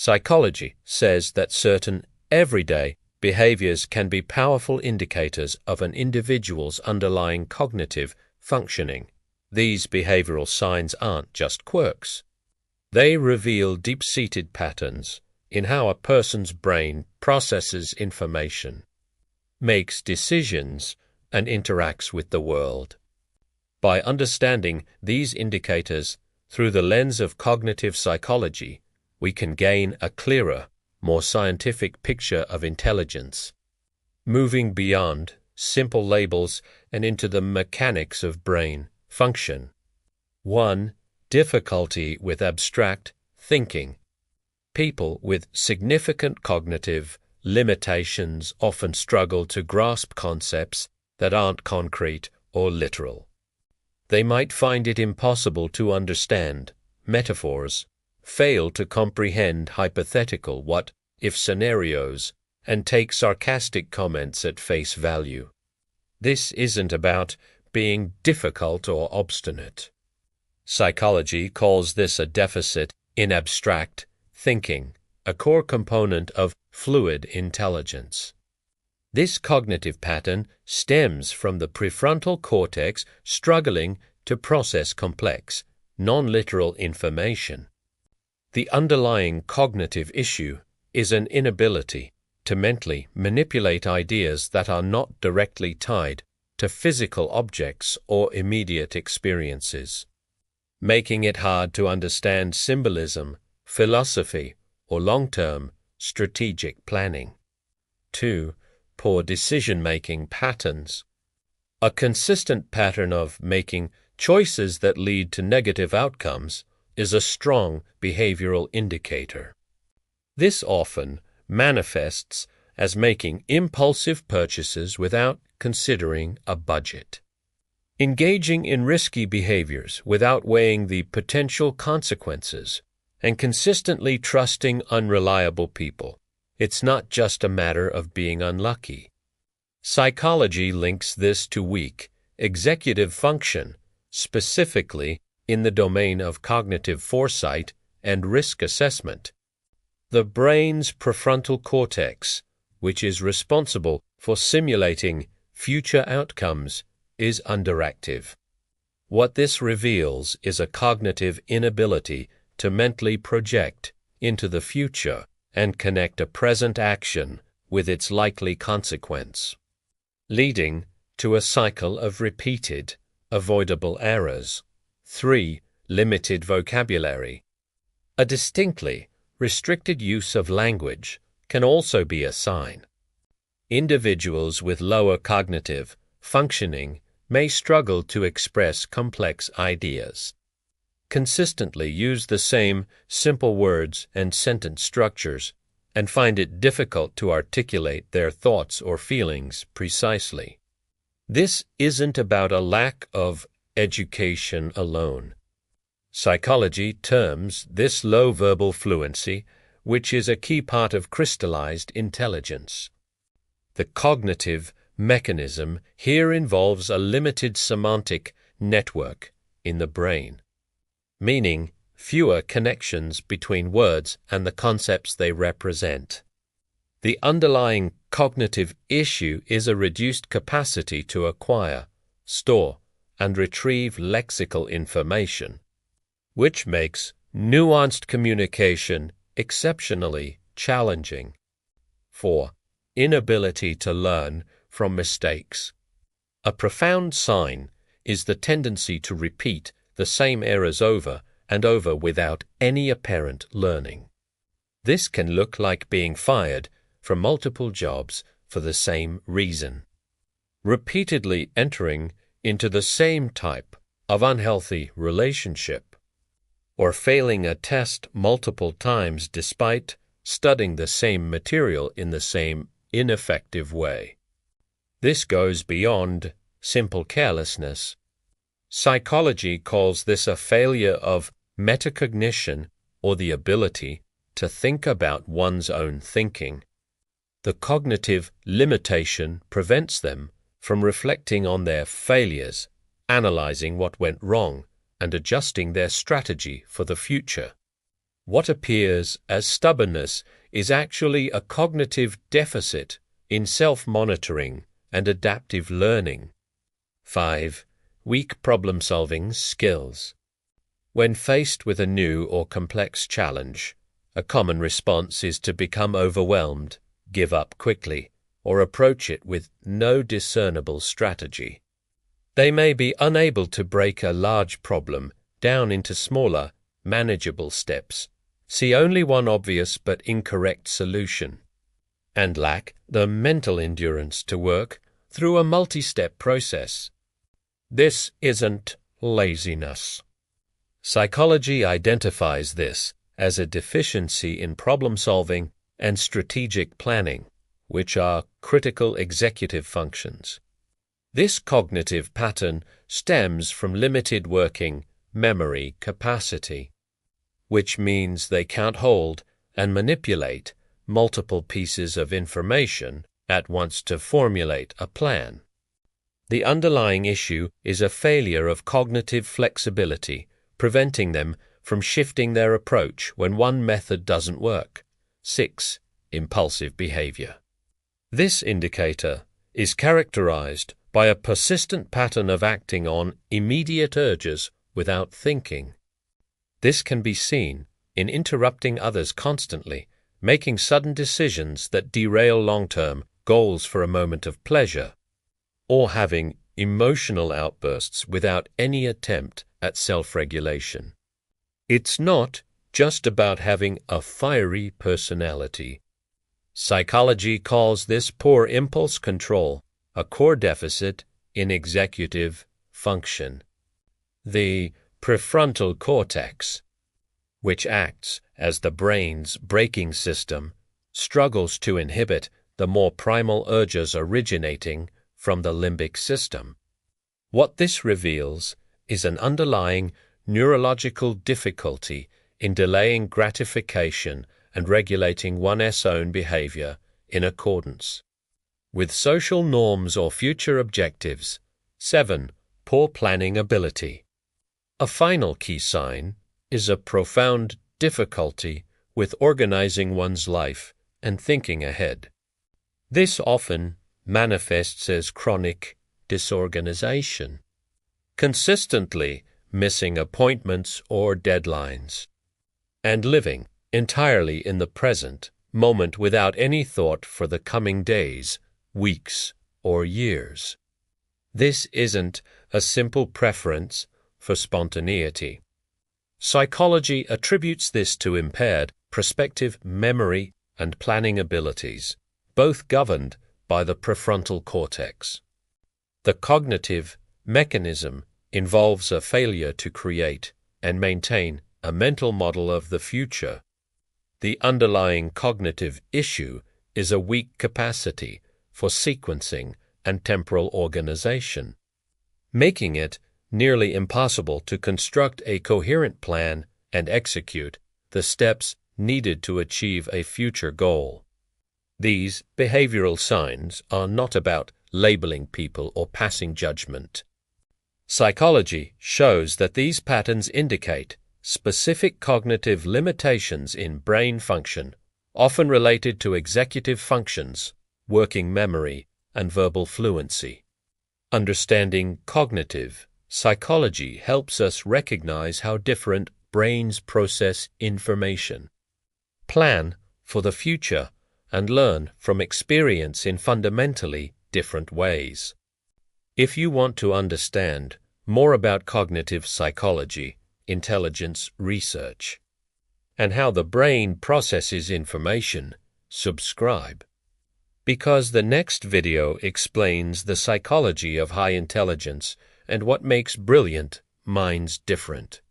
Psychology says that certain everyday behaviors can be powerful indicators of an individual's underlying cognitive functioning. These behavioral signs aren't just quirks. They reveal deep-seated patterns in how a person's brain processes information, makes decisions, and interacts with the world. By understanding these indicators through the lens of cognitive psychology, we can gain a clearer, more scientific picture of intelligence, moving beyond simple labels and into the mechanics of brain function. 1. Difficulty with abstract thinking. People with significant cognitive limitations often struggle to grasp concepts that aren't concrete or literal. They might find it impossible to understand metaphors, fail to comprehend hypothetical what-if scenarios, and take sarcastic comments at face value. This isn't about being difficult or obstinate. Psychology calls this a deficit in abstract thinking, a core component of fluid intelligence. This cognitive pattern stems from the prefrontal cortex struggling to process complex, non-literal information. The underlying cognitive issue is an inability to mentally manipulate ideas that are not directly tied to physical objects or immediate experiences, making it hard to understand symbolism, philosophy, or long-term strategic planning. 2. Poor decision-making patterns. A consistent pattern of making choices that lead to negative outcomes is a strong behavioral indicator. This often manifests as making impulsive purchases without considering a budget, engaging in risky behaviors without weighing the potential consequences, and consistently trusting unreliable people. It's not just a matter of being unlucky. Psychology links this to weak executive function, specifically in the domain of cognitive foresight and risk assessment. The brain's prefrontal cortex, which is responsible for simulating future outcomes, is underactive. What this reveals is a cognitive inability to mentally project into the future and connect a present action with its likely consequence, leading to a cycle of repeated, avoidable errors. 3. Limited vocabulary. A distinctly restricted use of language can also be a sign. Individuals with lower cognitive functioning may struggle to express complex ideas, consistently use the same simple words and sentence structures, and find it difficult to articulate their thoughts or feelings precisely. This isn't about a lack of education alone. Psychology terms this low verbal fluency, which is a key part of crystallized intelligence. The cognitive mechanism here involves a limited semantic network in the brain, meaning fewer connections between words and the concepts they represent. The underlying cognitive issue is a reduced capacity to acquire, store, and retrieve lexical information, which makes nuanced communication exceptionally challenging. 4. Inability to learn from mistakes. A profound sign is the tendency to repeat the same errors over and over without any apparent learning. This can look like being fired from multiple jobs for the same reason, repeatedly entering into the same type of unhealthy relationship, or failing a test multiple times despite studying the same material in the same ineffective way. This goes beyond simple carelessness. Psychology calls this a failure of metacognition, or the ability to think about one's own thinking. The cognitive limitation prevents them from reflecting on their failures, analyzing what went wrong, and adjusting their strategy for the future. What appears as stubbornness is actually a cognitive deficit in self-monitoring and adaptive learning. 5. Weak problem-solving skills. When faced with a new or complex challenge, a common response is to become overwhelmed, give up quickly, or approach it with no discernible strategy. They may be unable to break a large problem down into smaller, manageable steps, see only one obvious but incorrect solution, and lack the mental endurance to work through a multi-step process. This isn't laziness. Psychology identifies this as a deficiency in problem-solving and strategic planning, which are critical executive functions. This cognitive pattern stems from limited working memory capacity, which means they can't hold and manipulate multiple pieces of information at once to formulate a plan. The underlying issue is a failure of cognitive flexibility, preventing them from shifting their approach when one method doesn't work. 6. Impulsive behavior. This indicator is characterized by a persistent pattern of acting on immediate urges without thinking. This can be seen in interrupting others constantly, making sudden decisions that derail long-term goals for a moment of pleasure, or having emotional outbursts without any attempt at self-regulation. It's not just about having a fiery personality. Psychology calls this poor impulse control a core deficit in executive function. The prefrontal cortex, which acts as the brain's braking system, struggles to inhibit the more primal urges originating from the limbic system. What this reveals is an underlying neurological difficulty in delaying gratification and regulating one's own behavior in accordance with social norms or future objectives. 7. Poor planning ability. A final key sign is a profound difficulty with organizing one's life and thinking ahead. This often manifests as chronic disorganization, consistently missing appointments or deadlines, and living entirely in the present moment without any thought for the coming days, weeks, or years. This isn't a simple preference for spontaneity. Psychology attributes this to impaired prospective memory and planning abilities, both governed by the prefrontal cortex. The cognitive mechanism involves a failure to create and maintain a mental model of the future. The underlying cognitive issue is a weak capacity for sequencing and temporal organization, making it nearly impossible to construct a coherent plan and execute the steps needed to achieve a future goal. These behavioral signs are not about labeling people or passing judgment. Psychology shows that these patterns indicate specific cognitive limitations in brain function, often related to executive functions, working memory, and verbal fluency. Understanding cognitive psychology helps us recognize how different brains process information, plan for the future, and learn from experience in fundamentally different ways. If you want to understand more about cognitive psychology, intelligence research, and how the brain processes information, subscribe, because the next video explains the psychology of high intelligence and what makes brilliant minds different.